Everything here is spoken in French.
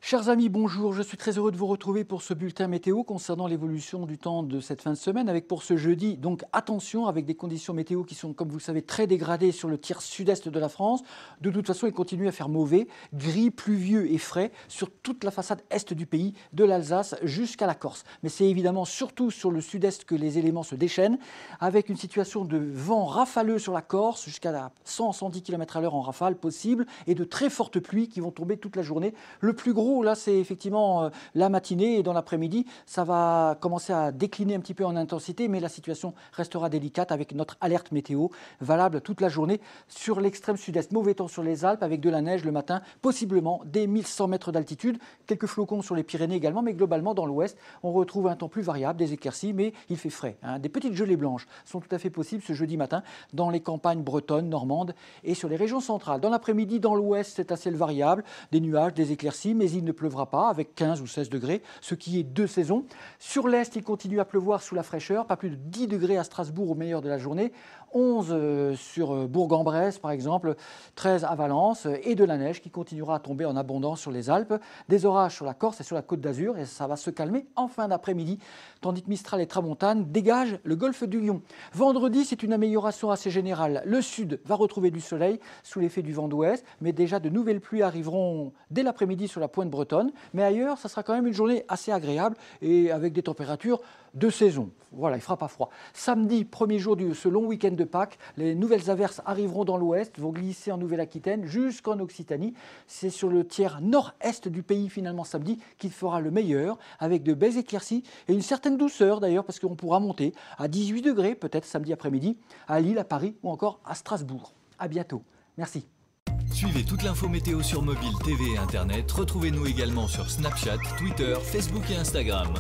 Chers amis, bonjour. Je suis très heureux de vous retrouver pour ce bulletin météo concernant l'évolution du temps de cette fin de semaine avec pour ce jeudi, donc attention avec des conditions météo qui sont, comme vous le savez, très dégradées sur le tiers sud-est de la France. De toute façon, il continue à faire mauvais, gris, pluvieux et frais sur toute la façade est du pays, de l'Alsace jusqu'à la Corse. Mais c'est évidemment surtout sur le sud-est que les éléments se déchaînent avec une situation de vent rafaleux sur la Corse jusqu'à 100-110 km/h en rafale possible et de très fortes pluies qui vont tomber toute la journée. Le plus gros, là, c'est effectivement la matinée et dans l'après-midi, ça va commencer à décliner un petit peu en intensité, mais la situation restera délicate avec notre alerte météo valable toute la journée sur l'extrême sud-est. Mauvais temps sur les Alpes avec de la neige le matin, possiblement des 1100 mètres d'altitude, quelques flocons sur les Pyrénées également, mais globalement dans l'ouest, on retrouve un temps plus variable, des éclaircies, mais il fait frais. Des petites gelées blanches sont tout à fait possibles ce jeudi matin dans les campagnes bretonnes, normandes et sur les régions centrales. Dans l'après-midi, dans l'ouest, c'est assez variable, des nuages, des éclaircies, mais il ne pleuvra pas avec 15 ou 16 degrés, ce qui est de saison. Sur l'est, il continue à pleuvoir sous la fraîcheur, pas plus de 10 degrés à Strasbourg au meilleur de la journée, 11 sur Bourg-en-Bresse par exemple, 13 à Valence et de la neige qui continuera à tomber en abondance sur les Alpes, des orages sur la Corse et sur la Côte d'Azur et ça va se calmer en fin d'après-midi, tandis que Mistral et Tramontane dégagent le golfe du Lion. Vendredi, c'est une amélioration assez générale. Le sud va retrouver du soleil sous l'effet du vent d'ouest, mais déjà de nouvelles pluies arriveront dès l'après-midi sur la pointe bretonne. Mais ailleurs, ça sera quand même une journée assez agréable et avec des températures de saison. Voilà, il ne fera pas froid. Samedi, premier jour de ce long week-end de Pâques, les nouvelles averses arriveront dans l'ouest, vont glisser en Nouvelle-Aquitaine jusqu'en Occitanie. C'est sur le tiers nord-est du pays finalement samedi qu'il fera le meilleur, avec de belles éclaircies et une certaine douceur d'ailleurs, parce qu'on pourra monter à 18 degrés peut-être samedi après-midi à Lille, à Paris ou encore à Strasbourg. À bientôt. Merci. Suivez toute l'info météo sur mobile, TV et Internet. Retrouvez-nous également sur Snapchat, Twitter, Facebook et Instagram.